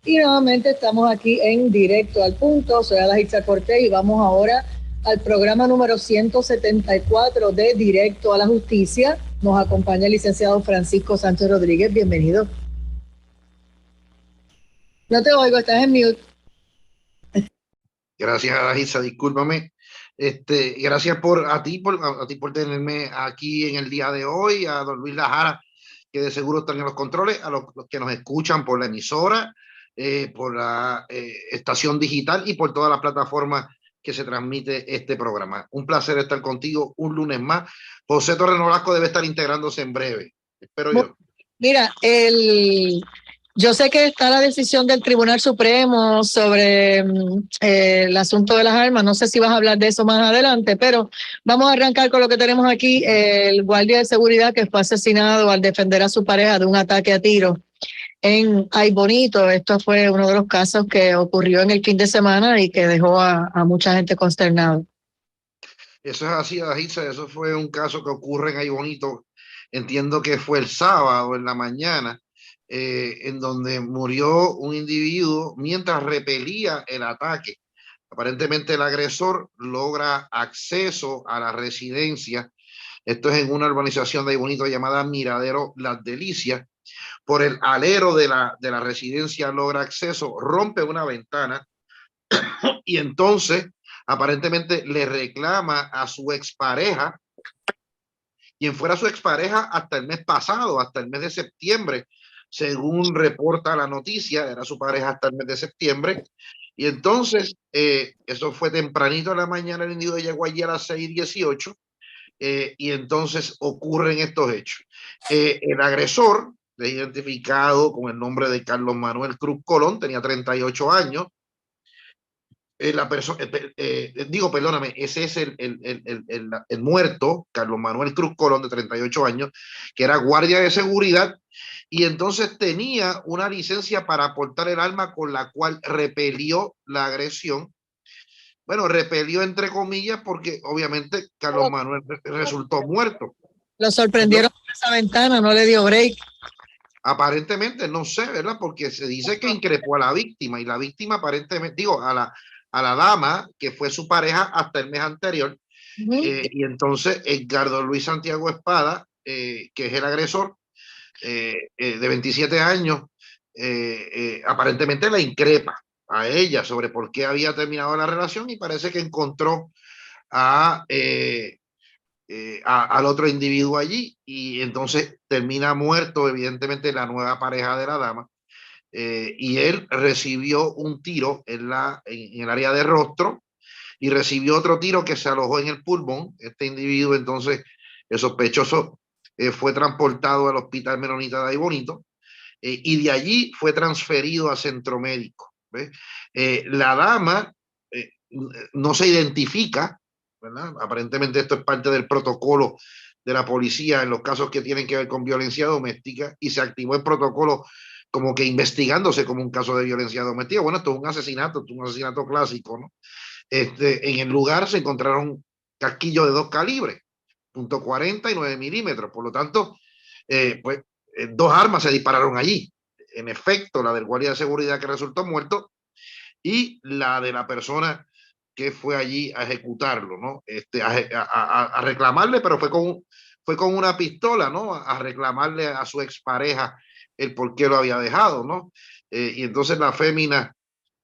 Y nuevamente estamos aquí en Directo al Punto. Soy Adaitza Cortés y vamos ahora al programa número 174 de Directo a la Justicia. Nos acompaña el licenciado Francisco Sánchez Rodríguez. Bienvenido. No te oigo, estás en mute. Gracias, Adaitza, discúlpame. Gracias a ti por tenerme aquí en el día de hoy, a don Luis Lajara, que de seguro están en los controles, a los que nos escuchan por la emisora, por la estación digital y por todas las plataformas que se transmite este programa. Un placer estar contigo un lunes más. José Torres Nolasco debe estar integrándose en breve, espero yo. Mira, yo sé que está la decisión del Tribunal Supremo sobre el asunto de las armas. No sé si vas a hablar de eso más adelante, pero vamos a arrancar con lo que tenemos aquí. El guardia de seguridad que fue asesinado al defender a su pareja de un ataque a tiro en Ay Bonito. Esto fue uno de los casos que ocurrió en el fin de semana y que dejó a mucha gente consternada. Eso es así, Adaitza. Eso fue un caso que ocurre en Ay Bonito. Entiendo que fue el sábado en la mañana, en donde murió un individuo mientras repelía el ataque. Aparentemente el agresor logra acceso a la residencia. Esto es en una urbanización de Ay Bonito llamada Miradero Las Delicias. Por el alero de la residencia logra acceso, rompe una ventana y entonces aparentemente le reclama a su expareja, quien fuera su expareja hasta el mes pasado, hasta el mes de septiembre, según reporta la noticia, era su pareja hasta el mes de septiembre. Y entonces, eso fue tempranito en la mañana, el individuo llegó allí a las 6:18, y entonces ocurren estos hechos. El agresor, identificado con el nombre de Carlos Manuel Cruz Colón, tenía 38 años, la persona, perdóname, ese es el muerto, Carlos Manuel Cruz Colón, de 38 años, que era guardia de seguridad, y entonces tenía una licencia para portar el arma con la cual repelió la agresión. Bueno, repelió entre comillas porque obviamente Carlos Manuel resultó muerto. Lo sorprendieron por esa ventana, no le dio break. Aparentemente, no sé, ¿verdad? Porque se dice que increpó a la víctima y la víctima aparentemente, a la dama que fue su pareja hasta el mes anterior. Y entonces Edgardo Luis Santiago Espada, que es el agresor, de 27 años, aparentemente la increpa a ella sobre por qué había terminado la relación y parece que encontró a, al otro individuo allí y entonces termina muerto evidentemente la nueva pareja de la dama. Y él recibió un tiro en el área de rostro y recibió otro tiro que se alojó en el pulmón. Este individuo entonces, el sospechoso, fue transportado al Hospital Menonita de Ay Bonito, y de allí fue transferido a Centro Médico. La dama no se identifica, ¿verdad? Aparentemente esto es parte del protocolo de la policía en los casos que tienen que ver con violencia doméstica y se activó el protocolo como que investigándose como un caso de violencia doméstica. Bueno, esto es un asesinato clásico, ¿no? En el lugar se encontraron casquillos de 2 calibres, .40 y 9 milímetros. Por lo tanto, pues, 2 armas se dispararon allí. En efecto, la del guardia de seguridad que resultó muerto y la de la persona que fue allí a ejecutarlo, ¿no? A reclamarle, pero fue con una pistola, ¿no? A reclamarle a su expareja el por qué lo había dejado, ¿no? Y entonces la fémina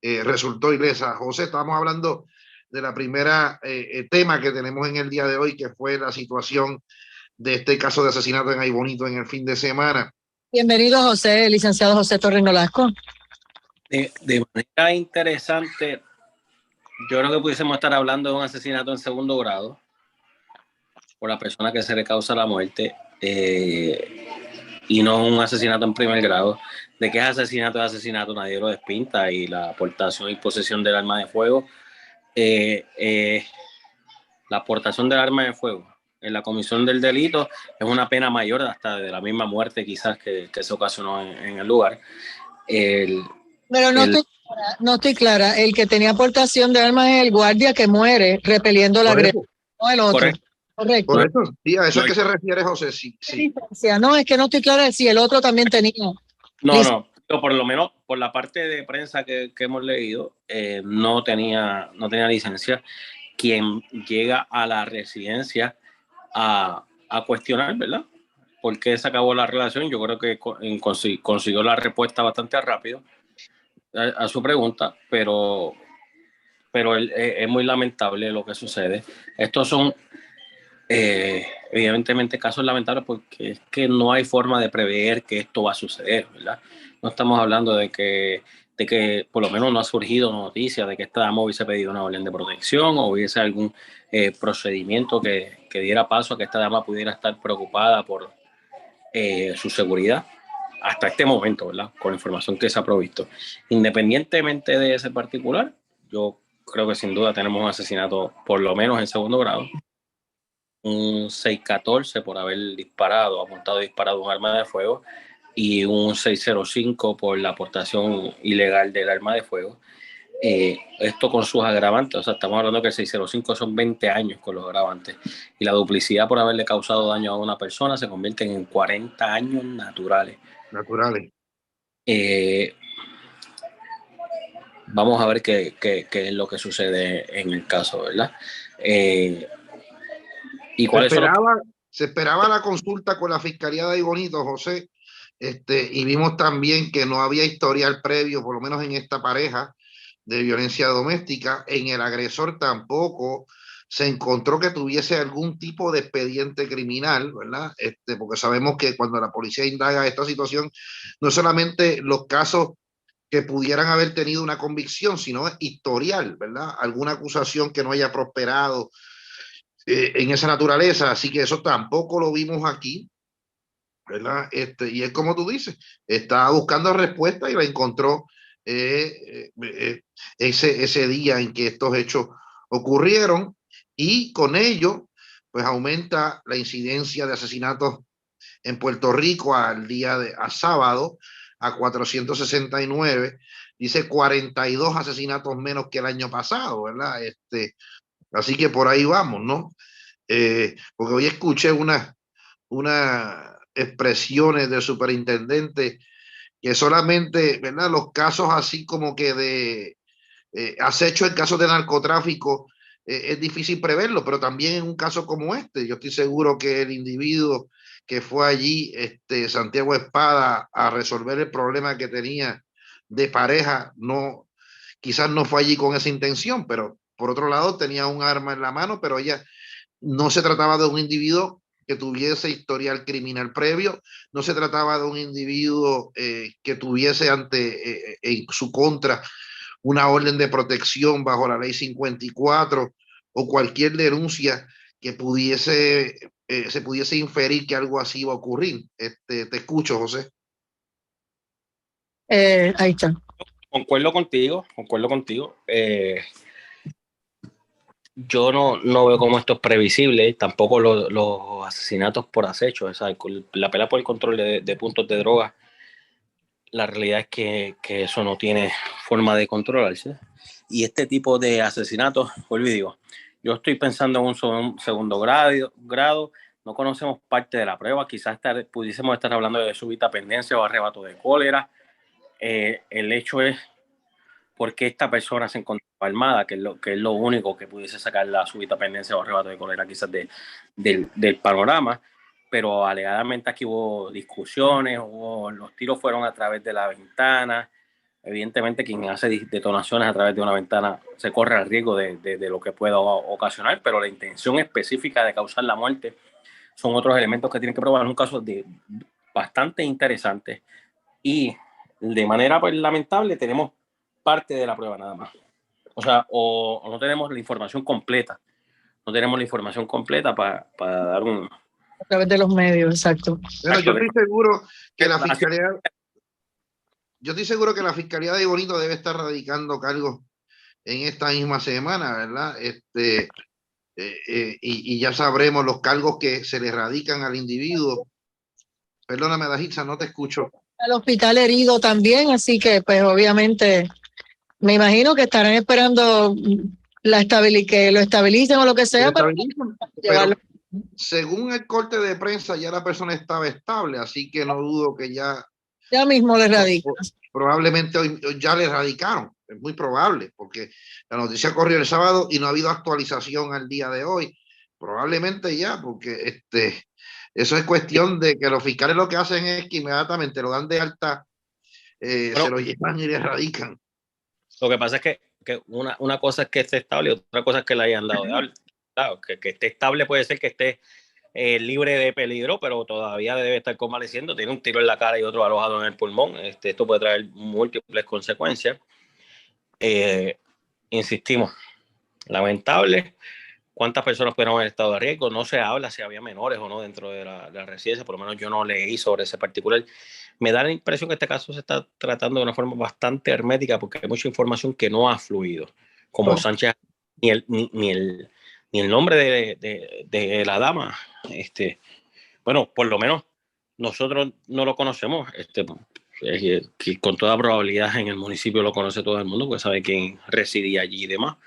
resultó ilesa. José, estamos hablando de la primera tema que tenemos en el día de hoy, que fue la situación de este caso de asesinato en Ay Bonito en el fin de semana. Bienvenido, José, licenciado José Torres Nolasco. De manera interesante, yo creo que pudiésemos estar hablando de un asesinato en segundo grado por la persona que se le causa la muerte, y no un asesinato en primer grado. De que es asesinato, nadie lo despinta, y la aportación y posesión del arma de fuego, la aportación del arma de fuego en la comisión del delito es una pena mayor hasta de la misma muerte quizás que se ocasionó en el lugar. Pero no estoy clara. El que tenía aportación de armas es el guardia que muere repeliendo la agresión, no el otro. Correcto. Correcto. Sí, a eso es que se refiere, José. Sí, sí. No, es que no estoy clara si el otro también tenía. No. Pero por lo menos por la parte de prensa que hemos leído, no tenía licencia. Quien llega a la residencia a cuestionar, ¿verdad? ¿Por qué se acabó la relación? Yo creo que consiguió la respuesta bastante rápido a su pregunta, pero es muy lamentable lo que sucede. Estos son evidentemente casos lamentables porque es que no hay forma de prever que esto va a suceder, ¿verdad? No estamos hablando de que por lo menos no ha surgido noticia de que esta dama hubiese pedido una orden de protección o hubiese algún procedimiento que diera paso a que esta dama pudiera estar preocupada por su seguridad hasta este momento, ¿verdad? Con la información que se ha provisto. Independientemente de ese particular, yo creo que sin duda tenemos un asesinato por lo menos en segundo grado, un 614 por haber apuntado y disparado un arma de fuego, y un 605 por la aportación ilegal del arma de fuego. Esto con sus agravantes, o sea, estamos hablando que el 605 son 20 años con los agravantes, y la duplicidad por haberle causado daño a una persona se convierte en 40 años naturales. Vamos a ver qué es lo que sucede en el caso, ¿verdad? ¿Y se esperaba la consulta con la Fiscalía de Aybonito, José, y vimos también que no había historial previo, por lo menos en esta pareja, de violencia doméstica. En el agresor tampoco se encontró que tuviese algún tipo de expediente criminal, ¿verdad? Porque sabemos que cuando la policía indaga esta situación, no solamente los casos que pudieran haber tenido una convicción, sino historial, ¿verdad? Alguna acusación que no haya prosperado en esa naturaleza. Así que eso tampoco lo vimos aquí, ¿verdad? Y es como tú dices, estaba buscando respuesta y la encontró ese día en que estos hechos ocurrieron, y con ello pues aumenta la incidencia de asesinatos en Puerto Rico a sábado a 469. Dice 42 asesinatos menos que el año pasado, ¿verdad? Así que por ahí vamos, ¿no? Porque hoy escuché unas expresiones del superintendente que solamente, ¿verdad? Los casos así como que de acecho en casos de narcotráfico, es difícil preverlo, pero también en un caso como este, yo estoy seguro que el individuo que fue allí, Santiago Espada, a resolver el problema que tenía de pareja, quizás no fue allí con esa intención, pero por otro lado tenía un arma en la mano, pero ella no se trataba de un individuo que tuviese historial criminal previo, no se trataba de un individuo que tuviese en su contra una orden de protección bajo la ley 54 o cualquier denuncia que se pudiese inferir que algo así iba a ocurrir. Te escucho, José. Ahí está. Concuerdo contigo. Yo no veo cómo esto es previsible, tampoco los asesinatos por acecho, o sea, la pelea por el control de puntos de droga. La realidad es que eso no tiene forma de controlarse. Y este tipo de asesinatos, vuelvo y digo, yo estoy pensando en un segundo grado, no conocemos parte de la prueba, quizás pudiésemos estar hablando de súbita pendencia o arrebato de cólera. El hecho es por qué esta persona se encontraba armada, que es lo único que pudiese sacar la súbita pendencia o arrebato de cólera quizás del panorama. Pero alegadamente aquí hubo discusiones, los tiros fueron a través de la ventana. Evidentemente quien hace detonaciones a través de una ventana se corre el riesgo de lo que pueda ocasionar, pero la intención específica de causar la muerte son otros elementos que tienen que probar. Es un caso bastante interesante y de manera pues, lamentable tenemos parte de la prueba nada más. O sea, o no tenemos la información completa. No tenemos la información completa para dar un... A través de los medios, exacto. Bueno, yo estoy seguro que la Fiscalía... Yo estoy seguro que la Fiscalía de Aybonito debe estar radicando cargos en esta misma semana, ¿verdad? Y ya sabremos los cargos que se le radican al individuo. Perdóname, Dajitza, no te escucho. Al hospital herido también, así que pues obviamente me imagino que estarán esperando que lo estabilicen o lo que sea. Pero según el corte de prensa ya la persona estaba estable, así que no dudo que ya mismo le radica. probablemente hoy ya le erradicaron, es muy probable, porque la noticia corrió el sábado y no ha habido actualización al día de hoy, probablemente ya, porque eso es cuestión de que los fiscales lo que hacen es que inmediatamente lo dan de alta, se Bueno, lo llevan y le erradican. lo que pasa es que una cosa es que esté estable y otra cosa es que le hayan dado de alta. Claro, que esté estable puede ser que esté libre de peligro, pero todavía debe estar convaleciendo. Tiene un tiro en la cara y otro alojado en el pulmón. Esto puede traer múltiples consecuencias. Insistimos, lamentable. ¿Cuántas personas pudieron haber estado de riesgo? No se habla si había menores o no dentro de la residencia, por lo menos yo no leí sobre ese particular. Me da la impresión que este caso se está tratando de una forma bastante hermética porque hay mucha información que no ha fluido. Como Sánchez, ni el nombre de la dama, bueno, por lo menos nosotros no lo conocemos, que con toda probabilidad en el municipio lo conoce todo el mundo, pues sabe quién residía allí y demás,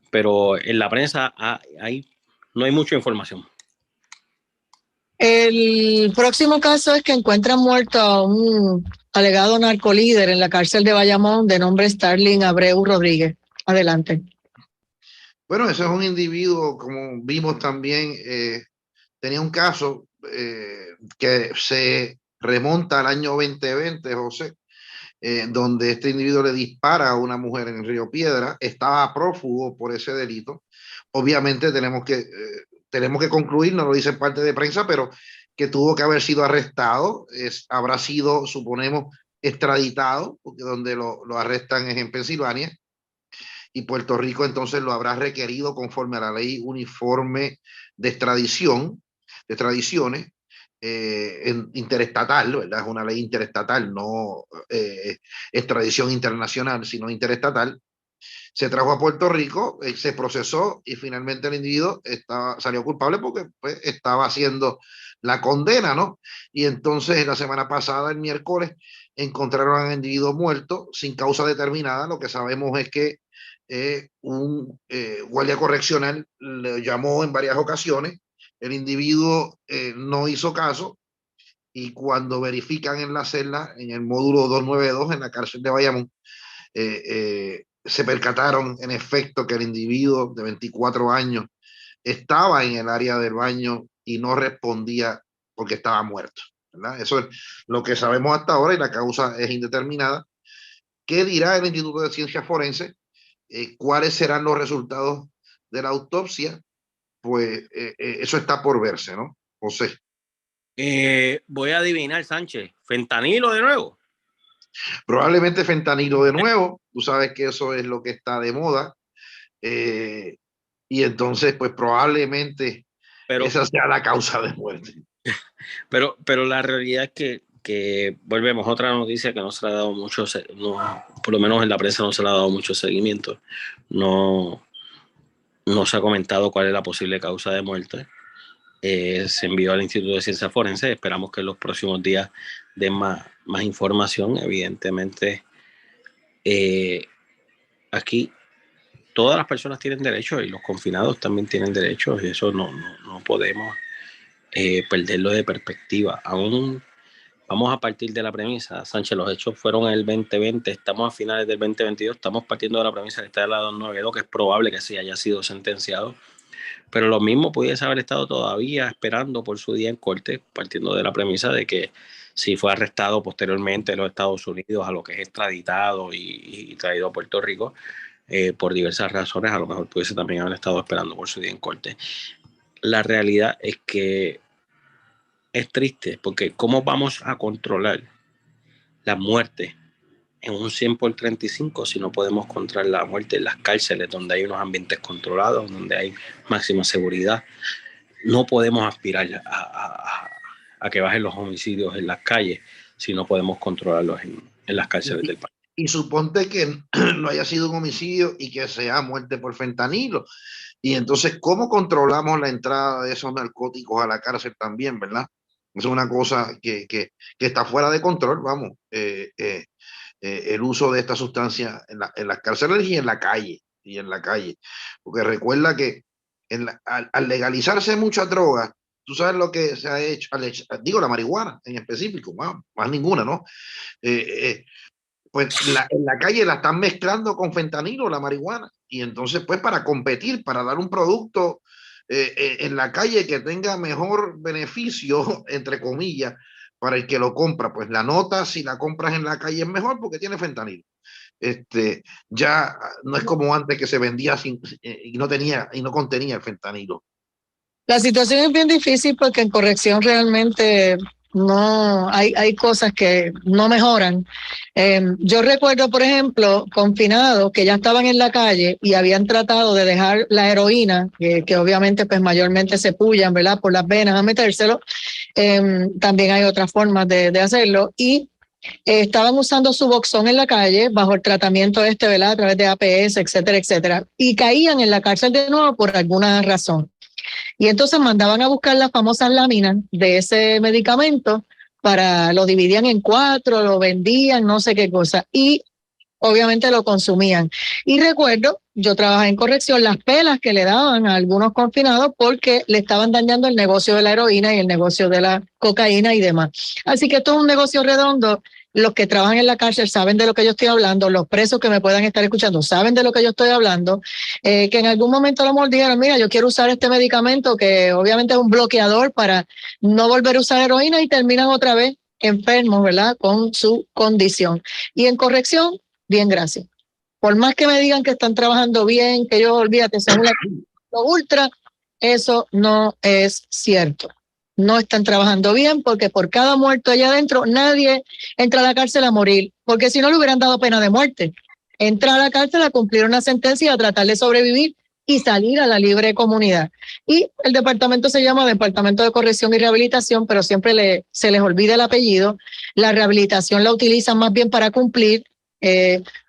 pero en la prensa no hay mucha información. El próximo caso es que encuentran muerto a un alegado narcolíder en la cárcel de Bayamón de nombre Starling Abreu Rodríguez. Adelante. Bueno, ese es un individuo, como vimos también, tenía un caso que se remonta al año 2020, José, donde este individuo le dispara a una mujer en Río Piedra, estaba prófugo por ese delito. Obviamente tenemos que concluir, no lo dice parte de prensa, pero que tuvo que haber sido arrestado, habrá sido, suponemos, extraditado, porque donde lo arrestan es en Pensilvania, y Puerto Rico entonces lo habrá requerido conforme a la ley uniforme de extradición, de extradiciones, interestatal, ¿verdad? Es una ley interestatal, no extradición internacional, sino interestatal. Se trajo a Puerto Rico, se procesó y finalmente el individuo salió culpable porque pues, estaba haciendo la condena, ¿no? Y entonces la semana pasada, el miércoles, encontraron al individuo muerto sin causa determinada. Lo que sabemos es que un guardia correccional le llamó en varias ocasiones, el individuo no hizo caso y cuando verifican en la celda, en el módulo 292 en la cárcel de Bayamón, se percataron en efecto que el individuo de 24 años estaba en el área del baño y no respondía porque estaba muerto, ¿verdad? Eso es lo que sabemos hasta ahora y la causa es indeterminada. ¿Qué dirá el Instituto de Ciencias Forenses? ¿Cuáles serán los resultados de la autopsia? Pues eso está por verse, ¿no? José. Voy a adivinar, Sánchez. ¿Fentanilo de nuevo? Probablemente fentanilo de nuevo. Tú sabes que eso es lo que está de moda. Y entonces, pues probablemente esa sea la causa de muerte. Pero la realidad es que volvemos, otra noticia que no se le ha dado mucho, por lo menos en la prensa no se le ha dado mucho seguimiento. No se ha comentado cuál es la posible causa de muerte. Se envió al Instituto de Ciencias Forenses. Esperamos que en los próximos días den más información. Evidentemente, aquí todas las personas tienen derechos y los confinados también tienen derechos y eso no podemos perderlo de perspectiva. Aún vamos a partir de la premisa, Sánchez, los hechos fueron en el 2020, estamos a finales del 2022, estamos partiendo de la premisa que está del lado 292, que es probable que sí haya sido sentenciado, pero lo mismo pudiese haber estado todavía esperando por su día en corte, partiendo de la premisa de que si fue arrestado posteriormente en los Estados Unidos, a lo que es extraditado y traído a Puerto Rico, por diversas razones, a lo mejor pudiese también haber estado esperando por su día en corte. La realidad es que es triste, porque ¿cómo vamos a controlar la muerte en un 100 por 35 si no podemos controlar la muerte en las cárceles donde hay unos ambientes controlados, donde hay máxima seguridad? No podemos aspirar a que bajen los homicidios en las calles si no podemos controlarlos en las cárceles del país. Y suponte que no haya sido un homicidio y que sea muerte por fentanilo. Y entonces, ¿cómo controlamos la entrada de esos narcóticos a la cárcel también, verdad? Es una cosa que está fuera de control, vamos. El uso de esta sustancia en las cárceles y en la calle. Porque recuerda que al legalizarse muchas drogas, tú sabes lo que se ha hecho, digo la marihuana en específico, más ninguna, ¿no? pues en la calle la están mezclando con fentanilo, la marihuana. Y entonces, pues para competir, para dar un producto en la calle que tenga mejor beneficio, entre comillas, para el que lo compra, pues la nota, si la compras en la calle es mejor porque tiene fentanilo. Ya no es como antes que se vendía y no tenía y no contenía el fentanilo. La situación es bien difícil porque en corrección realmente no hay cosas que no mejoran. Yo recuerdo, por ejemplo, confinados que ya estaban en la calle y habían tratado de dejar la heroína, que obviamente pues mayormente se pullan, ¿verdad? Por las venas a metérselo. También hay otras formas de hacerlo y estaban usando Suboxone en la calle bajo el tratamiento ¿verdad? A través de APS, etcétera, etcétera, y caían en la cárcel de nuevo por alguna razón. Y entonces mandaban a buscar las famosas láminas de ese medicamento lo dividían en 4, lo vendían, no sé qué cosa, y obviamente lo consumían. Y recuerdo, yo trabajé en corrección, las pelas que le daban a algunos confinados porque le estaban dañando el negocio de la heroína y el negocio de la cocaína y demás. Así que esto es un negocio redondo. Los que trabajan en la cárcel saben de lo que yo estoy hablando, los presos que me puedan estar escuchando saben de lo que yo estoy hablando, que en algún momento a lo mejor dijeron, mira, yo quiero usar este medicamento que obviamente es un bloqueador para no volver a usar heroína y terminan otra vez enfermos, ¿verdad? Con su condición. Y en corrección, bien, gracias. Por más que me digan que están trabajando bien, que ellos, olvídate, son una ultra, eso no es cierto. No están trabajando bien porque por cada muerto allá adentro nadie entra a la cárcel a morir, porque si no le hubieran dado pena de muerte. Entra a la cárcel a cumplir una sentencia y a tratar de sobrevivir y salir a la libre comunidad. Y el departamento se llama Departamento de Corrección y Rehabilitación, pero siempre se les olvida el apellido. La rehabilitación la utilizan más bien para cumplir,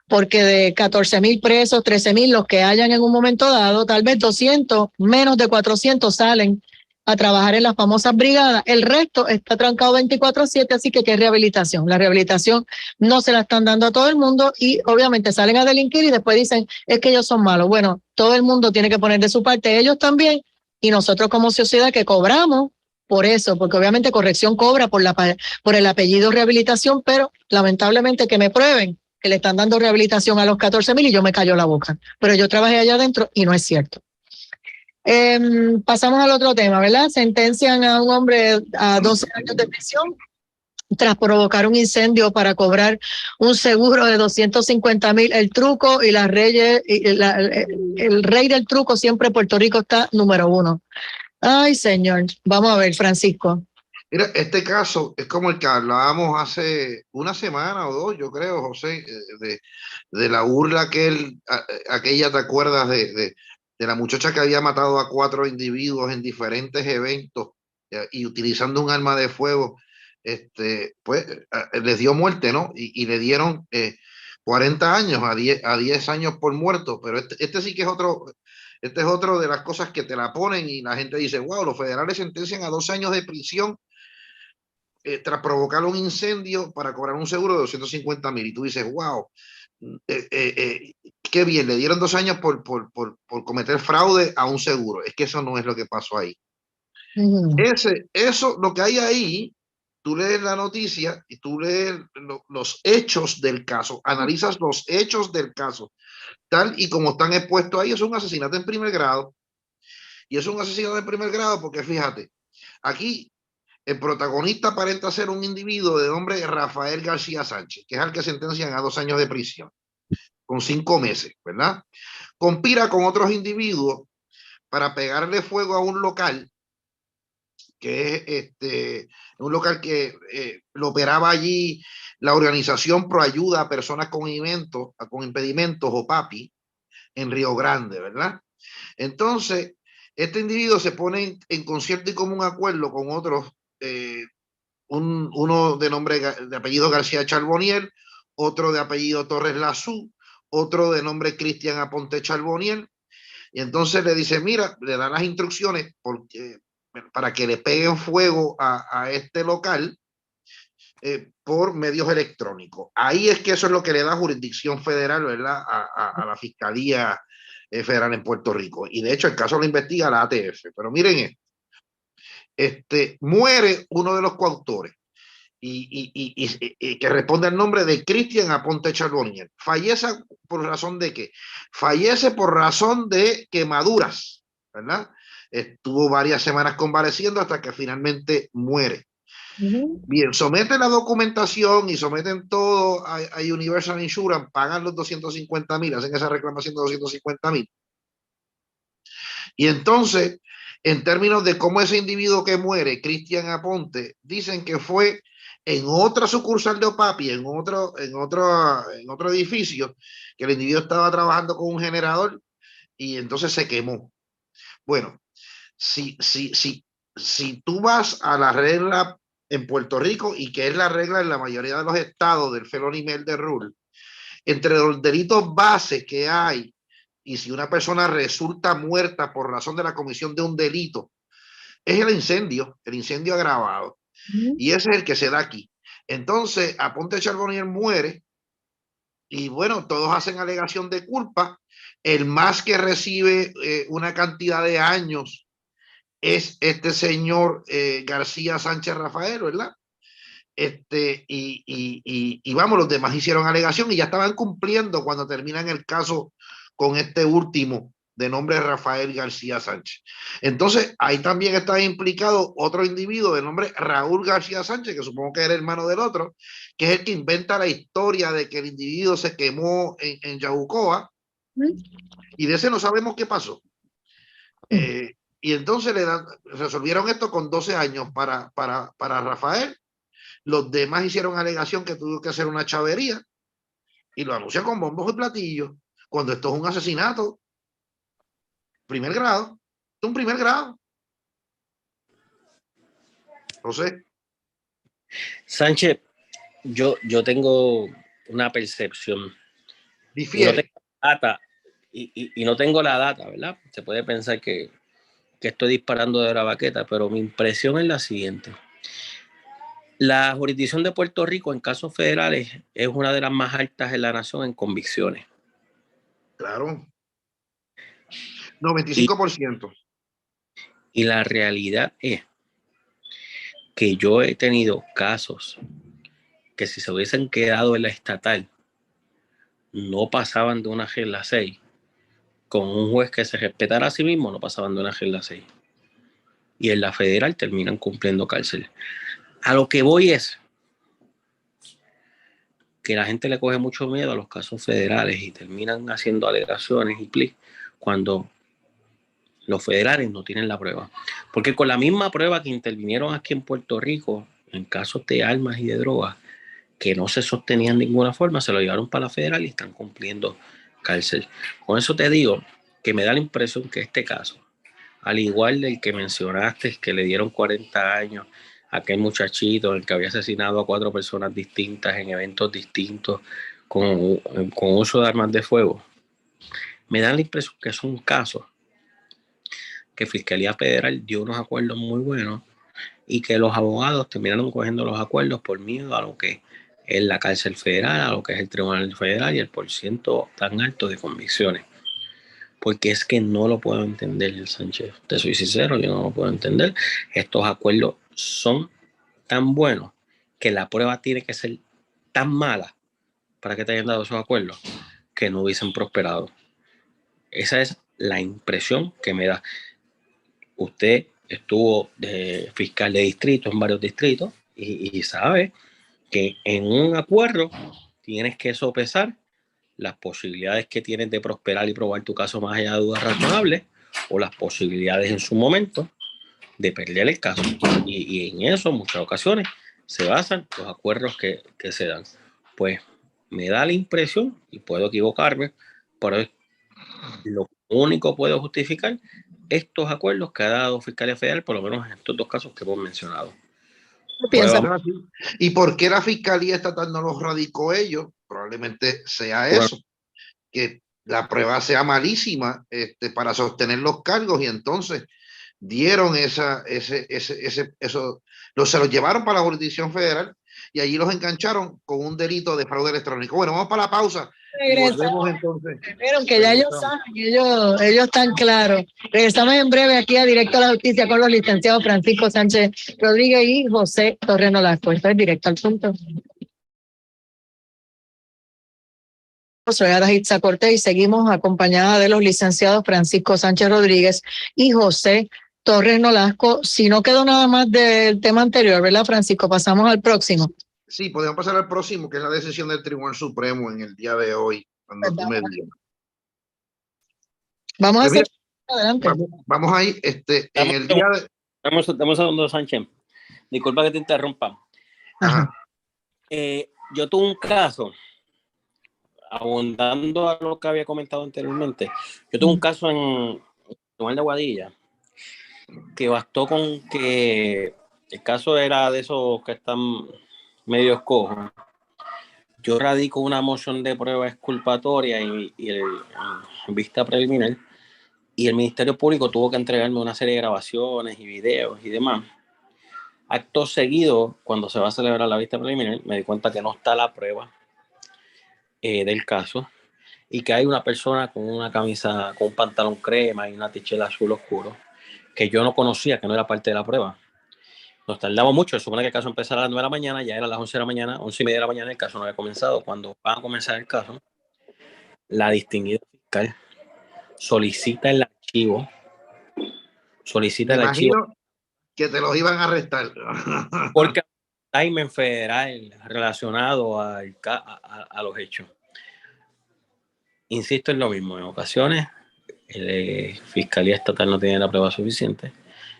porque de 14,000 presos, 13,000 los que hayan en un momento dado, tal vez 200, menos de 400 salen a trabajar en las famosas brigadas. El resto está trancado 24/7, así que ¿qué es rehabilitación? La rehabilitación no se la están dando a todo el mundo y obviamente salen a delinquir y después dicen, es que ellos son malos. Bueno, todo el mundo tiene que poner de su parte, ellos también, y nosotros como sociedad que cobramos por eso, porque obviamente corrección cobra por el apellido rehabilitación, pero lamentablemente que me prueben que le están dando rehabilitación a los 14,000 y yo me callo la boca. Pero yo trabajé allá adentro y no es cierto. Pasamos al otro tema, ¿verdad? Sentencian a un hombre a 12 años de prisión tras provocar un incendio para cobrar un seguro de 250,000. El truco y el rey del truco siempre Puerto Rico está número 1. Ay, señor. Vamos a ver, Francisco. Mira, este caso es como el que hablábamos hace una semana o dos, yo creo, José, de la burla aquella, ¿te acuerdas de la muchacha que había matado a 4 individuos en diferentes eventos y utilizando un arma de fuego? Pues les dio muerte, ¿no? Y le dieron 40 años, a 10 años por muerto, pero este sí que es otro. Este es otro de las cosas que te la ponen y la gente dice, wow, los federales sentencian a 12 años de prisión tras provocar un incendio para cobrar un seguro de 250,000. Y tú dices, wow, qué bien, le dieron 2 años por cometer fraude a un seguro. Es que eso no es lo que pasó ahí. Eso, lo que hay ahí, tú lees la noticia y tú lees los hechos del caso, analizas los hechos del caso, tal y como están expuestos ahí. Es un asesinato en primer grado. Y es un asesinato en primer grado porque fíjate, aquí el protagonista aparenta ser un individuo de nombre Rafael García Sánchez, que es al que sentencian a 2 años de prisión, con 5 meses, ¿verdad? Conspira con otros individuos para pegarle fuego a un local, que es un local que lo operaba allí la organización Proayuda a Personas con Impedimentos o PAPI, en Río Grande, ¿verdad? Entonces, este individuo se pone en concierto y común acuerdo con otros, uno de apellido García Charboniel, otro de apellido Torres Lazú, otro de nombre Cristian Aponte Charboniel, y entonces le dice, mira, le dan las instrucciones para que le peguen fuego a este local por medios electrónicos. Ahí es que eso es lo que le da jurisdicción federal, ¿verdad? A la Fiscalía Federal en Puerto Rico. Y de hecho el caso lo investiga la ATF. Pero miren esto. Muere uno de los coautores y que responde al nombre de Cristian Aponte Charbonnier. ¿Fallece por razón de qué? Fallece por razón de quemaduras, ¿verdad? Estuvo varias semanas convaleciendo hasta que finalmente muere. Bien, someten la documentación y someten todo a Universal Insurance, pagan los 250,000, hacen esa reclamación de 250,000. Y entonces, en términos de cómo ese individuo que muere, Cristian Aponte, dicen que fue en otra sucursal de Opapi, en otro edificio, que el individuo estaba trabajando con un generador y entonces se quemó. Bueno, si tú vas a la regla en Puerto Rico, y que es la regla en la mayoría de los estados del Felony Murder Rule, entre los delitos base que hay, y si una persona resulta muerta por razón de la comisión de un delito, es el incendio agravado. Y ese es el que se da aquí. Entonces, Aponte Charbonnier muere y bueno, todos hacen alegación de culpa. El más que recibe una cantidad de años es este señor García Sánchez Rafael, ¿verdad? Y vamos, los demás hicieron alegación y ya estaban cumpliendo cuando terminan el caso con este último de nombre Rafael García Sánchez. Entonces, ahí también está implicado otro individuo de nombre Raúl García Sánchez, que supongo que era hermano del otro, que es el que inventa la historia de que el individuo se quemó en Yabucoa, y de ese no sabemos qué pasó. Y entonces resolvieron esto con 12 años para Rafael. Los demás hicieron alegación que tuvo que hacer una chavería y lo anuncian con bombos y platillos, cuando esto es un asesinato primer grado, un primer grado. No sé. Sánchez, yo tengo una percepción y no Difiere. tengo data, y no tengo la data, ¿verdad? Se puede pensar que estoy disparando de la baqueta, pero mi impresión es la siguiente. La jurisdicción de Puerto Rico en casos federales es una de las más altas en la nación en convicciones. Claro. 95%. Y la realidad es que yo he tenido casos que si se hubiesen quedado en la estatal no pasaban de una regla 6. Con un juez que se respetara a sí mismo no pasaban de una regla 6. Y en la federal terminan cumpliendo cárcel. A lo que voy es que la gente le coge mucho miedo a los casos federales y terminan haciendo alegaciones y plis cuando los federales no tienen la prueba. Porque con la misma prueba que intervinieron aquí en Puerto Rico en casos de armas y de drogas que no se sostenían de ninguna forma, se lo llevaron para la federal y están cumpliendo cárcel. Con eso te digo que me da la impresión que este caso, al igual del que mencionaste, que le dieron 40 años a aquel muchachito, el que había asesinado a 4 personas distintas en eventos distintos con uso de armas de fuego, me da la impresión que es un caso que Fiscalía Federal dio unos acuerdos muy buenos y que los abogados terminaron cogiendo los acuerdos por miedo a lo que es la cárcel federal, a lo que es el Tribunal Federal y el porciento tan alto de convicciones. Porque es que no lo puedo entender, Sánchez. Te soy sincero, yo no lo puedo entender. Estos acuerdos son tan buenos que la prueba tiene que ser tan mala para que te hayan dado esos acuerdos que no hubiesen prosperado. Esa es la impresión que me da. Usted estuvo de fiscal de distrito en varios distritos y sabe que en un acuerdo tienes que sopesar las posibilidades que tienes de prosperar y probar tu caso más allá de dudas razonables o las posibilidades en su momento de perder el caso. Y en eso, en muchas ocasiones, se basan los acuerdos que se dan. Pues me da la impresión, y puedo equivocarme, pero lo único que puedo justificar estos acuerdos que ha dado Fiscalía Federal, por lo menos en estos 2 casos que hemos mencionado. Piensa. ¿Y por qué la Fiscalía Estatal no los radicó ellos? Probablemente sea eso, que la prueba sea malísima para sostener los cargos, y entonces dieron eso, se los llevaron para la jurisdicción federal, y allí los engancharon con un delito de fraude electrónico. Bueno, vamos para la pausa y volvemos entonces. Vieron que ya ellos saben, ellos están claros. Regresamos en breve aquí a Directo a la Justicia con los licenciados Francisco Sánchez Rodríguez y José Torres Nolasco. Esto es Directo al Punto. Soy Adaitza Cortés y seguimos acompañada de los licenciados Francisco Sánchez Rodríguez y José Torres Nolasco. Si no quedó nada más del tema anterior, ¿verdad, Francisco? Pasamos al próximo. Sí, podemos pasar al próximo, que es la decisión del Tribunal Supremo en el día de hoy, cuando tú me digas. Vamos a hacer adelante. Vamos ahí, en el día de... Damos un segundo, Sánchez. Disculpa que te interrumpa. Ajá. Yo tuve un caso, abundando a lo que había comentado anteriormente, yo tuve un caso en Tribunal de Aguadilla, que bastó con que el caso era de esos que están medio cojos. Yo radico una moción de prueba exculpatoria en vista preliminar, y el Ministerio Público tuvo que entregarme una serie de grabaciones y videos y demás. Acto seguido, cuando se va a celebrar la vista preliminar, me di cuenta que no está la prueba del caso, y que hay una persona con una camisa, con un pantalón crema y una tichela azul oscuro, que yo no conocía, que no era parte de la prueba. Nos tardamos mucho, se supone que el caso empezara a las 9 de la mañana, ya era a las 11 de la mañana, 11:30 de la mañana, el caso no había comenzado. Cuando van a comenzar el caso, la distinguida fiscal solicita el archivo. Me imagino que te los iban a arrestar. Porque hay un federal relacionado a los hechos. Insisto en lo mismo, en ocasiones la Fiscalía Estatal no tiene la prueba suficiente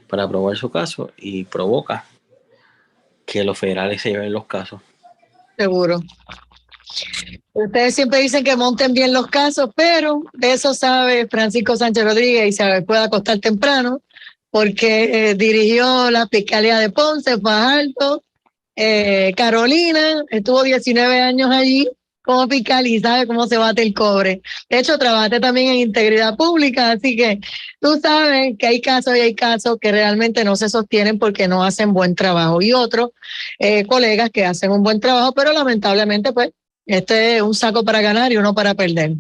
para probar su caso y provoca que los federales se lleven los casos. Seguro. Ustedes siempre dicen que monten bien los casos, pero de eso sabe Francisco Sánchez Rodríguez y se puede acostar temprano, porque dirigió la Fiscalía de Ponce, Fajardo, Carolina, estuvo 19 años allí como fiscal y sabe cómo se bate el cobre. De hecho, trabajé también en integridad pública, así que tú sabes que hay casos y hay casos que realmente no se sostienen porque no hacen buen trabajo, y otros colegas que hacen un buen trabajo, pero lamentablemente pues este es un saco para ganar y uno para perder.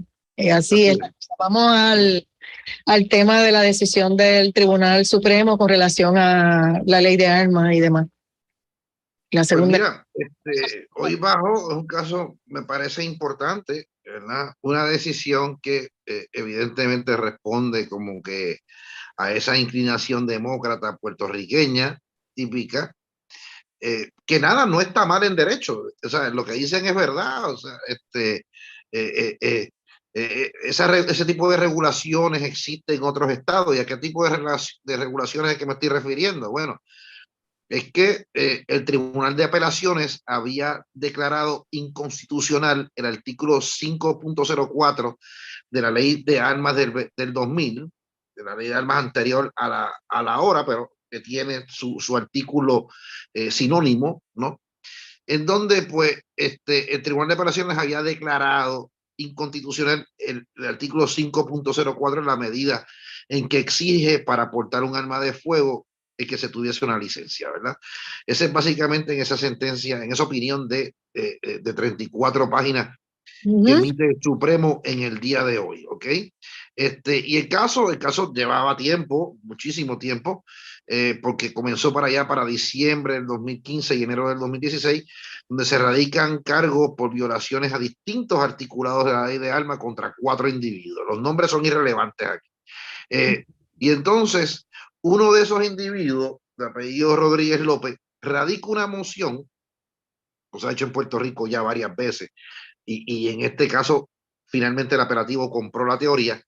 Así es. Vamos al tema de la decisión del Tribunal Supremo con relación a la ley de armas y demás. La segunda. Pues mira, hoy bajo es un caso, me parece importante, ¿verdad? Una decisión que evidentemente responde como que a esa inclinación demócrata puertorriqueña típica, que nada, no está mal en derecho, o sea, lo que dicen es verdad, o sea, ese tipo de regulaciones existen en otros estados. ¿Y a qué tipo de regulaciones es que me estoy refiriendo? Bueno, es que el Tribunal de Apelaciones había declarado inconstitucional el artículo 5.04 de la ley de armas del 2000, de la ley de armas anterior a la hora, pero que tiene su artículo sinónimo, ¿no? En donde, pues, el Tribunal de Apelaciones había declarado inconstitucional el artículo 5.04 en la medida en que exige para portar un arma de fuego que se tuviese una licencia, ¿verdad? Ese es básicamente en esa sentencia, en esa opinión de 34 páginas que emite el Supremo en el día de hoy, ¿ok? Y el caso llevaba tiempo, muchísimo tiempo, porque comenzó para allá, para diciembre del 2015 y enero del 2016, donde se radican cargos por violaciones a distintos articulados de la ley de armas contra 4 individuos. Los nombres son irrelevantes aquí. Y entonces, uno de esos individuos, de apellido Rodríguez López, radica una moción, se ha hecho en Puerto Rico ya varias veces, y en este caso, finalmente el apelativo compró la teoría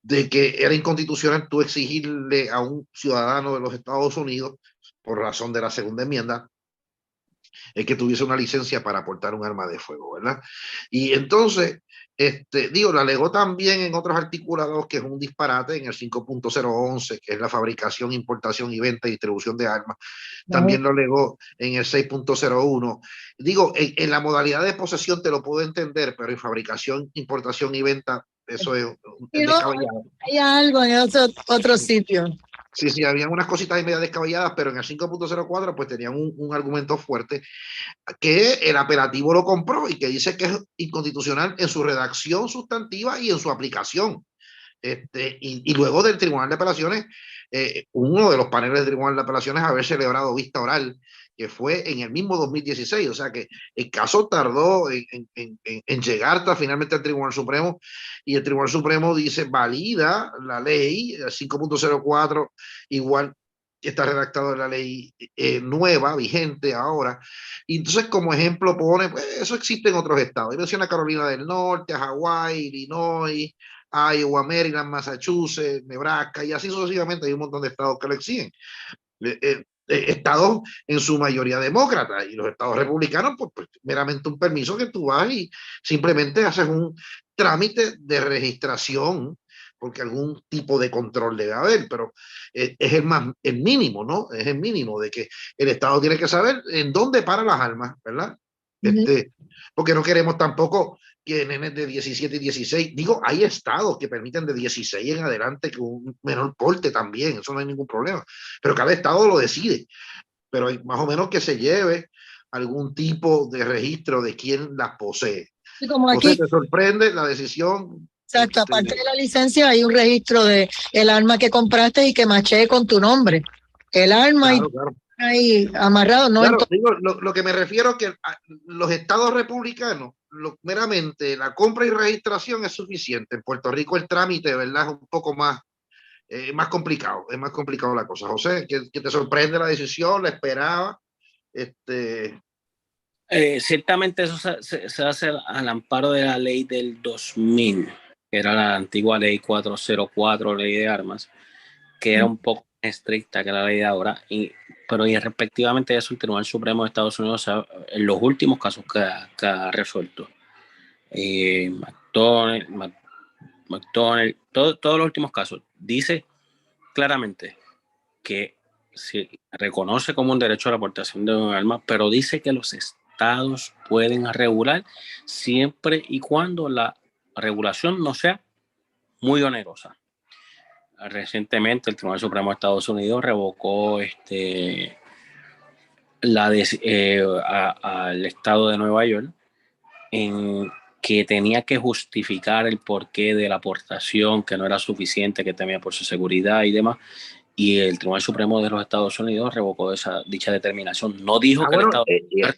de que era inconstitucional tú exigirle a un ciudadano de los Estados Unidos, por razón de la segunda enmienda, que tuviese una licencia para portar un arma de fuego, ¿verdad? Y entonces, la alegó también en otros articulados, que es un disparate, en el 5.011, que es la fabricación, importación y venta y distribución de armas. También lo alegó en el 6.01. Digo, en la modalidad de posesión te lo puedo entender, pero en fabricación, importación y venta, eso es descabellado. Hay algo en otro sitio. Sí, habían unas cositas ahí medio descabelladas, pero en el 5.04 pues tenían un argumento fuerte que el apelativo lo compró y que dice que es inconstitucional en su redacción sustantiva y en su aplicación. Y luego del Tribunal de Apelaciones, uno de los paneles del Tribunal de Apelaciones haber celebrado vista oral, que fue en el mismo 2016, o sea que el caso tardó en llegar hasta finalmente al Tribunal Supremo, y el Tribunal Supremo dice, valida la ley 5.04, igual que está redactado en la ley nueva, vigente ahora, y entonces como ejemplo pone, pues eso existe en otros estados, y menciona Carolina del Norte, Hawái, Illinois, Iowa, Maryland, Massachusetts, Nebraska, y así sucesivamente. Hay un montón de estados que lo exigen. Estados en su mayoría demócratas, y los estados republicanos, pues meramente un permiso que tú vas y simplemente haces un trámite de registración, porque algún tipo de control debe haber, pero es el mínimo, ¿no? Es el mínimo de que el estado tiene que saber en dónde paran las armas, ¿verdad? Porque no queremos tampoco que nenes de 17 y 16, digo, hay estados que permiten de 16 en adelante que un menor porte también, eso no hay ningún problema, pero cada estado lo decide, pero hay más o menos que se lleve algún tipo de registro de quién las posee. Y como José, aquí, ¿te sorprende la decisión? exacto, aparte de la licencia hay un registro de el arma que compraste y que machee con tu nombre. El arma y Claro. ahí amarrado, ¿no? Claro, digo, lo que me refiero es que los estados republicanos, meramente la compra y registración es suficiente. En Puerto Rico el trámite, ¿verdad? Es un poco más complicado, es más complicado la cosa. José, que te sorprende la decisión, la esperaba. Ciertamente eso se hace al amparo de la ley del 2000, que era la antigua ley 404, ley de armas, que era un poco estricta que la ley de ahora, pero respectivamente eso el Tribunal Supremo de Estados Unidos en los últimos casos que ha resuelto. McDonald, todos los últimos casos, dice claramente que se reconoce como un derecho a la aportación de un arma, pero dice que los estados pueden regular siempre y cuando la regulación no sea muy onerosa. Recientemente el Tribunal Supremo de Estados Unidos revocó al estado de Nueva York en que tenía que justificar el porqué de la aportación, que no era suficiente, que temía por su seguridad y demás. Y el Tribunal Supremo de los Estados Unidos revocó dicha determinación. No dijo que el Estado...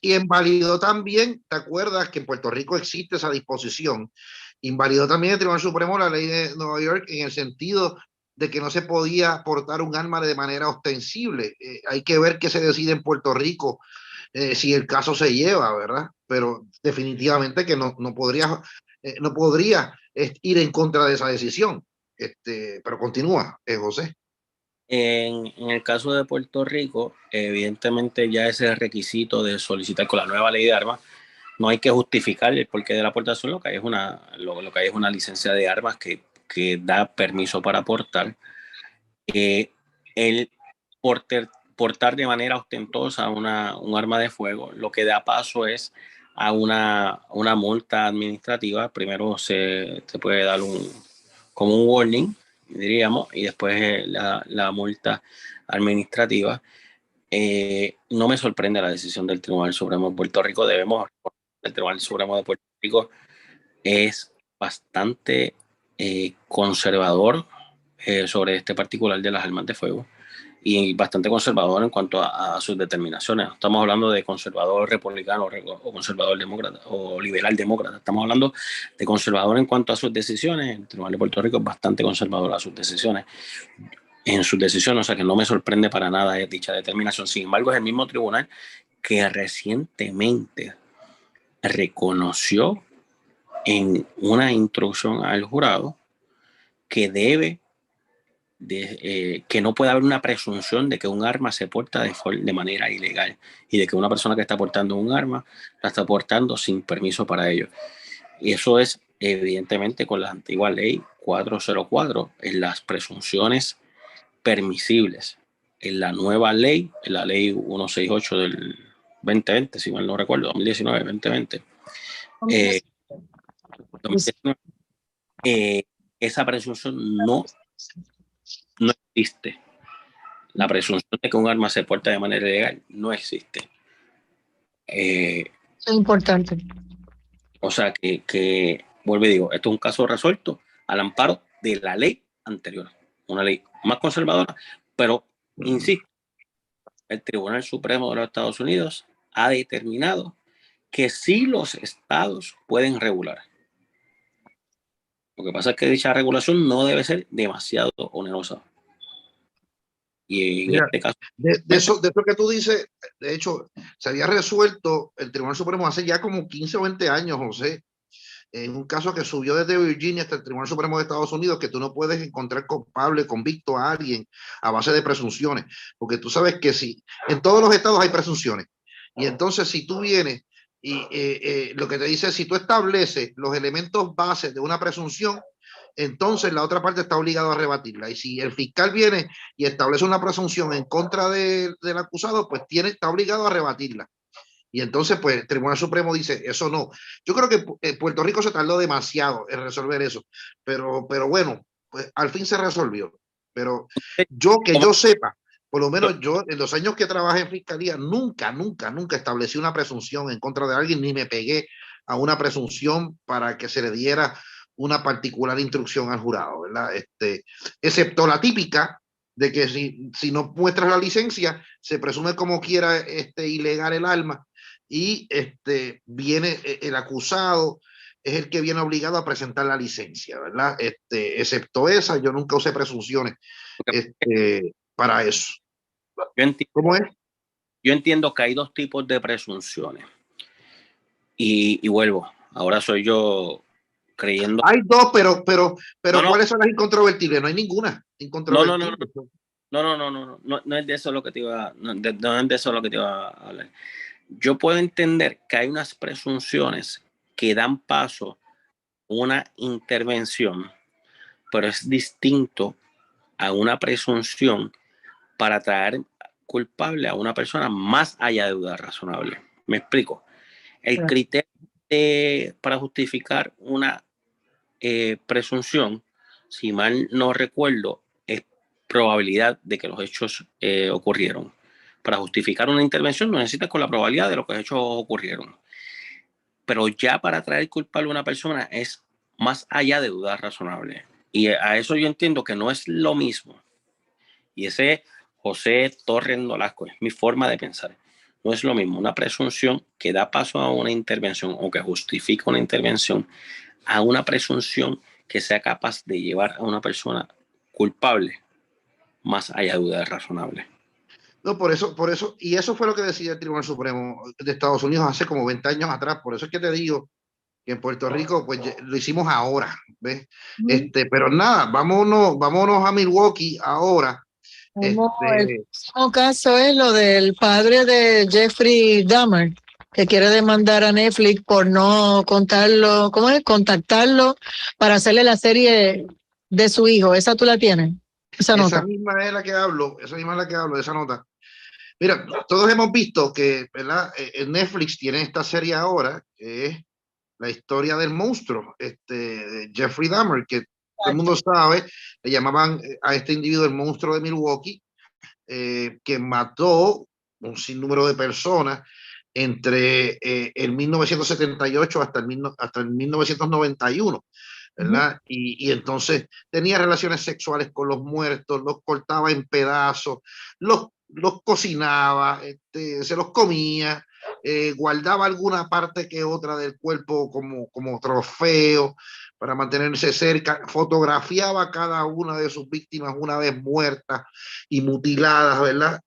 Y invalidó también, ¿te acuerdas que en Puerto Rico existe esa disposición? Invalidó también el Tribunal Supremo la ley de Nueva York en el sentido de que no se podía portar un arma de manera ostensible. Hay que ver qué se decide en Puerto Rico si el caso se lleva, ¿verdad? Pero definitivamente que no podría ir en contra de esa decisión. Pero continúa, José. En el caso de Puerto Rico, evidentemente ya ese requisito de solicitar con la nueva ley de armas, no hay que justificar el porqué de la aportación, lo que hay es una licencia de armas que da permiso para aportar. El portar de manera ostentosa un arma de fuego, lo que da paso es a una multa administrativa. Primero se puede dar como un warning, diríamos, y después la multa administrativa. No me sorprende la decisión del Tribunal Supremo de Puerto Rico. El Tribunal Supremo de Puerto Rico es bastante conservador sobre este particular de las armas de fuego, y bastante conservador en cuanto a sus determinaciones. No estamos hablando de conservador republicano o conservador demócrata o liberal demócrata. Estamos hablando de conservador en cuanto a sus decisiones. El Tribunal de Puerto Rico es bastante conservador en sus decisiones, o sea que no me sorprende para nada dicha determinación. Sin embargo, es el mismo tribunal que recientemente reconoció en una instrucción al jurado que que no puede haber una presunción de que un arma se porta de manera ilegal, y de que una persona que está portando un arma la está portando sin permiso para ello. Y eso es evidentemente con la antigua ley 404 en las presunciones permisibles. En la nueva ley, en la ley 168 del 2020, si mal no recuerdo, 2019-2020, 2019, esa presunción no existe. La presunción de que un arma se porta de manera ilegal no existe. Es importante. O sea que vuelvo y digo, esto es un caso resuelto al amparo de la ley anterior, una ley más conservadora, pero insisto, el Tribunal Supremo de los Estados Unidos ha determinado que sí los estados pueden regular. Lo que pasa es que dicha regulación no debe ser demasiado onerosa. Y en Mira, este caso, de eso que tú dices, de hecho, se había resuelto el Tribunal Supremo hace ya como 15 o 20 años, José, en un caso que subió desde Virginia hasta el Tribunal Supremo de Estados Unidos, que tú no puedes encontrar culpable, convicto a alguien a base de presunciones, porque tú sabes que sí, en todos los estados hay presunciones. Y entonces si tú vienes y lo que te dice, si tú estableces los elementos bases de una presunción, entonces la otra parte está obligada a rebatirla. Y si el fiscal viene y establece una presunción en contra del acusado, pues está obligado a rebatirla. Y entonces, pues, el Tribunal Supremo dice, eso no. Yo creo que Puerto Rico se tardó demasiado en resolver eso, pero bueno, pues al fin se resolvió. Pero que yo sepa, por lo menos yo en los años que trabajé en fiscalía, nunca establecí una presunción en contra de alguien, ni me pegué a una presunción para que se le diera una particular instrucción al jurado, ¿verdad? Excepto la típica de que si no muestras la licencia, se presume como quiera ilegal el arma y viene el acusado, es el que viene obligado a presentar la licencia, ¿verdad? Excepto esa, yo nunca usé presunciones para eso. ¿Cómo es? Yo entiendo que hay dos tipos de presunciones. Y vuelvo, ahora soy yo creyendo. Hay dos, pero no, ¿cuáles son las incontrovertibles? No hay ninguna incontrovertible. No es de eso lo que te iba, no es de eso lo que te iba a hablar. Yo puedo entender que hay unas presunciones que dan paso a una intervención, pero es distinto a una presunción para traer culpable a una persona más allá de duda razonable. Me explico. El criterio para justificar una presunción, si mal no recuerdo, es probabilidad de que los hechos ocurrieron. Para justificar una intervención no necesitas con la probabilidad de lo que los hechos ocurrieron. Pero ya para traer culpable a una persona es más allá de dudas razonables. Y a eso yo entiendo que no es lo mismo. Y ese José Torres Nolasco es mi forma de pensar. No es lo mismo una presunción que da paso a una intervención o que justifica una intervención a una presunción que sea capaz de llevar a una persona culpable más allá de dudas razonables. No, por eso, y eso fue lo que decía el Tribunal Supremo de Estados Unidos hace como 20 años atrás. Por eso es que te digo que en Puerto Rico, pues lo hicimos ahora, ¿ves? Pero nada, vámonos a Milwaukee ahora. El próximo caso es lo del padre de Jeffrey Dahmer, que quiere demandar a Netflix por no contarlo, ¿cómo es? Contactarlo para hacerle la serie de su hijo. ¿Esa tú la tienes? Esa misma es la que hablo, de esa nota. Mira, todos hemos visto que, ¿verdad? En Netflix tiene esta serie ahora, que es la historia del monstruo, de Jeffrey Dahmer, que todo el mundo sabe, le llamaban a este individuo el monstruo de Milwaukee, que mató un sinnúmero de personas entre el 1978 hasta el 1991, ¿verdad? Y entonces tenía relaciones sexuales con los muertos, los cortaba en pedazos, los cocinaba, se los comía, guardaba alguna parte que otra del cuerpo como trofeo para mantenerse cerca, fotografiaba cada una de sus víctimas una vez muertas y mutiladas, ¿verdad?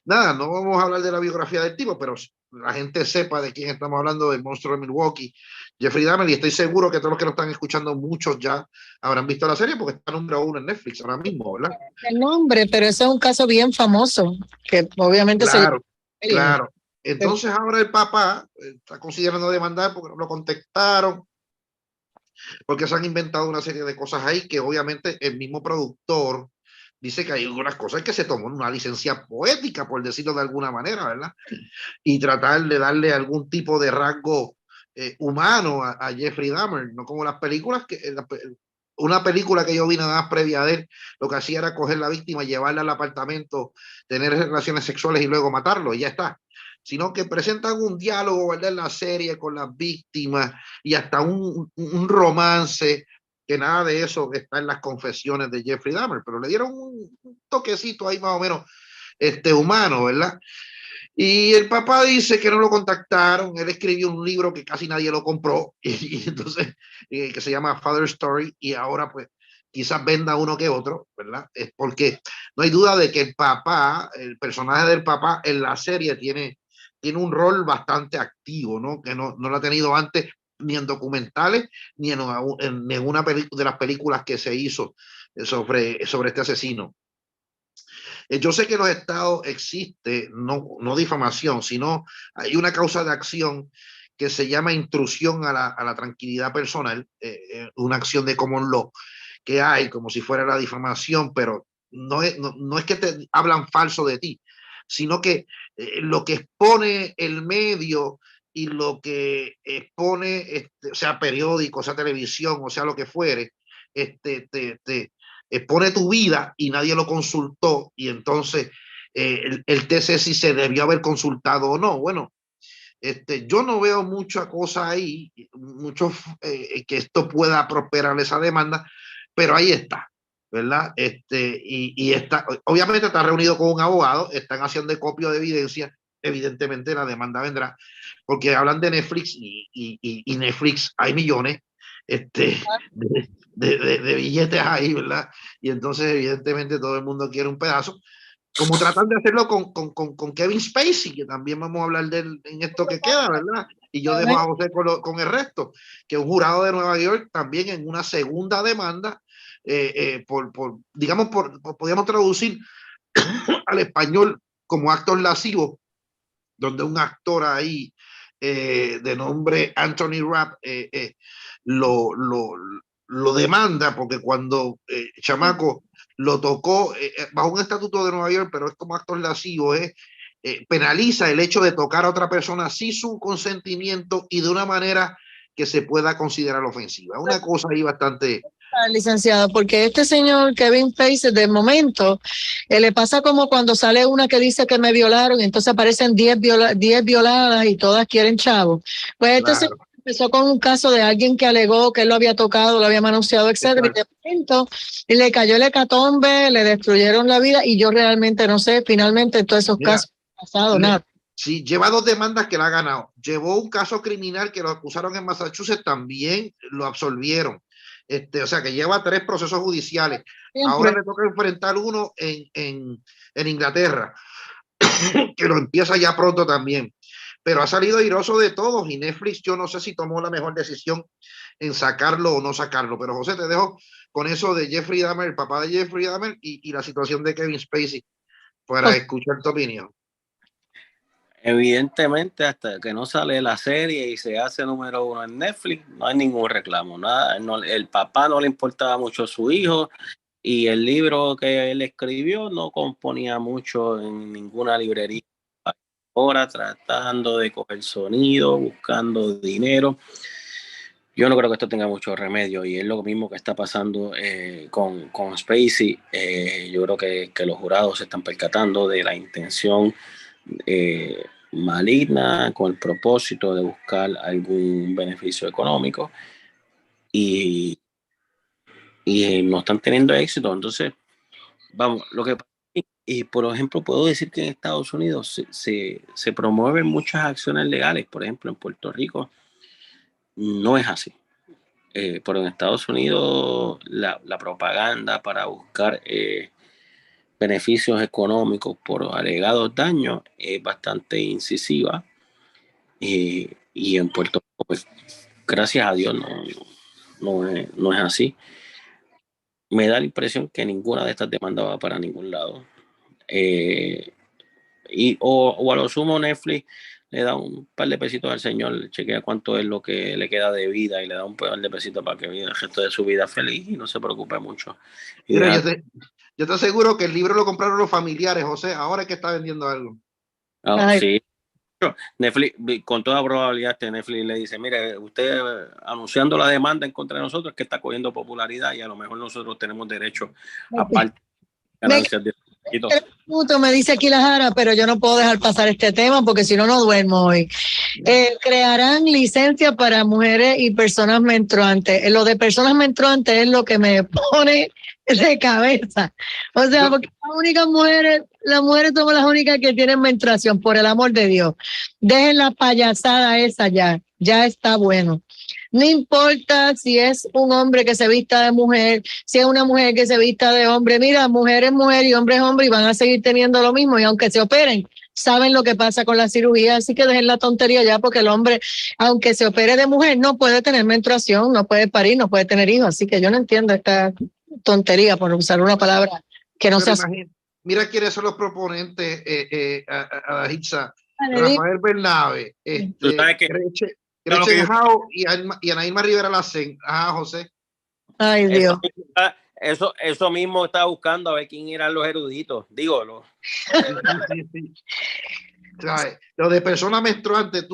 Nada, no vamos a hablar de la biografía del tipo, pero la gente sepa de quién estamos hablando, del monstruo de Milwaukee, Jeffrey Dahmer, y estoy seguro que todos los que nos están escuchando, muchos ya habrán visto la serie porque está número 1 en Netflix ahora mismo, ¿verdad? El nombre, pero ese es un caso bien famoso, que obviamente Claro. Entonces ahora el papá está considerando demandar porque no lo contactaron, porque se han inventado una serie de cosas ahí que obviamente el mismo productor dice que hay algunas cosas que se tomó una licencia poética, por decirlo de alguna manera, ¿verdad? Y tratar de darle algún tipo de rasgo humano a Jeffrey Dahmer, no como las películas una película que yo vi nada más previa de él, lo que hacía era coger la víctima, llevarla al apartamento, tener relaciones sexuales y luego matarlo, y ya está. Sino que presentan un diálogo, ¿verdad? En la serie con las víctimas y hasta un romance, que nada de eso está en las confesiones de Jeffrey Dahmer, pero le dieron un toquecito ahí más o menos humano, ¿verdad? Y el papá dice que no lo contactaron, él escribió un libro que casi nadie lo compró, y entonces, que se llama Father Story, y ahora pues quizás venda uno que otro, ¿verdad? Es porque no hay duda de que el papá, el personaje del papá en la serie tiene un rol bastante activo, ¿no? Que no lo ha tenido antes ni en documentales, ni en una de las películas que se hizo sobre este asesino. Yo sé que en los estados existe no difamación, sino hay una causa de acción que se llama intrusión a la tranquilidad personal, una acción de common law que hay como si fuera la difamación, pero no es que te hablan falso de ti, sino que lo que expone el medio y lo que expone, sea periódico, sea televisión, o sea lo que fuere, te expone tu vida y nadie lo consultó, y entonces el TC si se debió haber consultado o no. Bueno, yo no veo mucha cosa ahí, mucho que esto pueda prosperar esa demanda, pero ahí está, ¿verdad? Y está, obviamente está reunido con un abogado, están haciendo copio de evidencia, evidentemente la demanda vendrá, porque hablan de Netflix y Netflix hay millones de billetes ahí, ¿verdad? Y entonces evidentemente todo el mundo quiere un pedazo, como tratan de hacerlo con Kevin Spacey, que también vamos a hablar de él en esto que queda, ¿verdad? Y yo dejo a José con el resto, que un jurado de Nueva York también en una segunda demanda, digamos, podríamos traducir al español como actos lascivos, donde un actor ahí de nombre Anthony Rapp lo demanda porque cuando chamaco lo tocó bajo un estatuto de Nueva York, pero es como actos lascivos, penaliza el hecho de tocar a otra persona sin su consentimiento y de una manera que se pueda considerar ofensiva. Una cosa ahí bastante... Licenciado, porque este señor Kevin Spacey de momento le pasa como cuando sale una que dice que me violaron, entonces aparecen 10 violadas y todas quieren chavo. Pues este señor empezó con un caso de alguien que alegó que él lo había tocado, lo había manoseado, etcétera, y de momento le cayó el hecatombe, le destruyeron la vida, y yo realmente no sé finalmente todos esos casos han pasado, nada. Sí, lleva 2 demandas que la ha ganado. Llevó un caso criminal que lo acusaron en Massachusetts, también lo absolvieron. O sea que lleva 3 procesos judiciales. Ahora le toca enfrentar uno en Inglaterra, que lo empieza ya pronto también. Pero ha salido airoso de todos, y Netflix yo no sé si tomó la mejor decisión en sacarlo o no sacarlo. Pero José, te dejo con eso de Jeffrey Dahmer, el papá de Jeffrey Dahmer, y la situación de Kevin Spacey para escuchar tu opinión. Evidentemente, hasta que no sale la serie y se hace número 1 en Netflix, no hay ningún reclamo, nada. No, el papá no le importaba mucho a su hijo, y el libro que él escribió no componía mucho en ninguna librería. Ahora tratando de coger sonido, buscando dinero. Yo no creo que esto tenga mucho remedio, y es lo mismo que está pasando con Spacey. Yo creo que los jurados se están percatando de la intención maligna con el propósito de buscar algún beneficio económico, y no están teniendo éxito. Entonces, vamos, lo que pasa, y por ejemplo, puedo decir que en Estados Unidos se promueven muchas acciones legales. Por ejemplo, en Puerto Rico no es así. Pero en Estados Unidos la propaganda para buscar beneficios económicos por alegados daños es bastante incisiva, y en Puerto Rico, pues, gracias a Dios, no es así. Me da la impresión que ninguna de estas demandas va para ningún lado. O a lo sumo Netflix le da un par de pesitos al señor, chequea cuánto es lo que le queda de vida y le da un par de pesitos para que viva el resto de su vida feliz y no se preocupe mucho. Mira, yo te aseguro que el libro lo compraron los familiares, José, ahora es que está vendiendo algo. Sí, Netflix, con toda probabilidad, Netflix le dice, mire, usted anunciando la demanda en contra de nosotros que está cogiendo popularidad y a lo mejor nosotros tenemos derecho a parte de ganancias de me dice aquí la Jara, pero yo no puedo dejar pasar este tema porque si no, no duermo hoy. Crearán licencia para mujeres y personas menstruantes. Lo de personas menstruantes es lo que me pone de cabeza. O sea, porque las mujeres somos las únicas que tienen menstruación, por el amor de Dios. Dejen la payasada esa ya está bueno. No importa si es un hombre que se vista de mujer, si es una mujer que se vista de hombre. Mira, mujer es mujer y hombre es hombre y van a seguir teniendo lo mismo. Y aunque se operen, saben lo que pasa con la cirugía. Así que dejen la tontería ya, porque el hombre, aunque se opere de mujer, no puede tener menstruación, no puede parir, no puede tener hijos. Así que yo no entiendo esta tontería, por usar una palabra que no sea. Mira quiénes son los proponentes, a Hitza. Rafael Bernabe, Gretchen Howe y Ana Irma Rivera Lacen. José. Ay, Dios. Eso mismo estaba buscando a ver quién eran los eruditos. Dígolo. Sí. Lo de persona menstruante,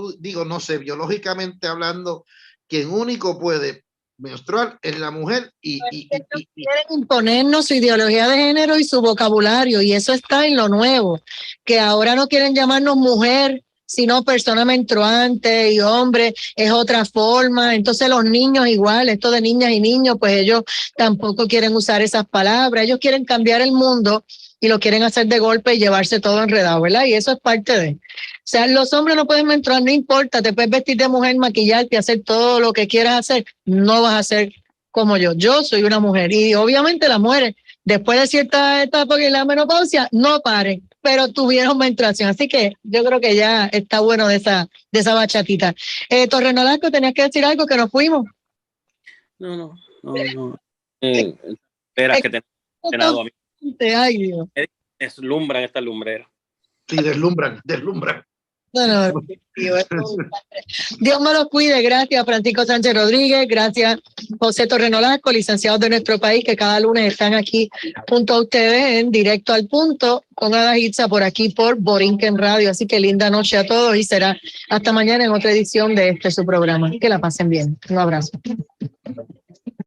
no sé, biológicamente hablando, quien único puede menstruar es la mujer y quieren imponernos su ideología de género y su vocabulario, y eso está en lo nuevo, que ahora no quieren llamarnos mujer, sino persona menstruante, y hombre es otra forma. Entonces los niños igual, esto de niñas y niños, pues ellos tampoco quieren usar esas palabras. Ellos quieren cambiar el mundo y lo quieren hacer de golpe y llevarse todo enredado, ¿verdad? Y eso es parte de... O sea, los hombres no pueden menstruar, no importa, te puedes vestir de mujer, maquillarte, hacer todo lo que quieras hacer, no vas a ser como yo. Yo soy una mujer y obviamente las mujeres, después de cierta etapa que es la menopausia, no paren, pero tuvieron menstruación. Así que yo creo que ya está bueno de esa bachatita. Torre Nolasco, tenías que decir algo, que nos fuimos. No. Esperas que te a mí. Ay, Dios. Deslumbran estas lumbreras. Sí, deslumbran. No. Dios me los cuide. Gracias, Francisco Sánchez Rodríguez. Gracias, José Torre Nolasco, licenciados de nuestro país, que cada lunes están aquí junto a ustedes en Directo al Punto con Ada Hitza por aquí por Borinquen Radio. Así que linda noche a todos y será hasta mañana en otra edición de su programa. Que la pasen bien. Un abrazo.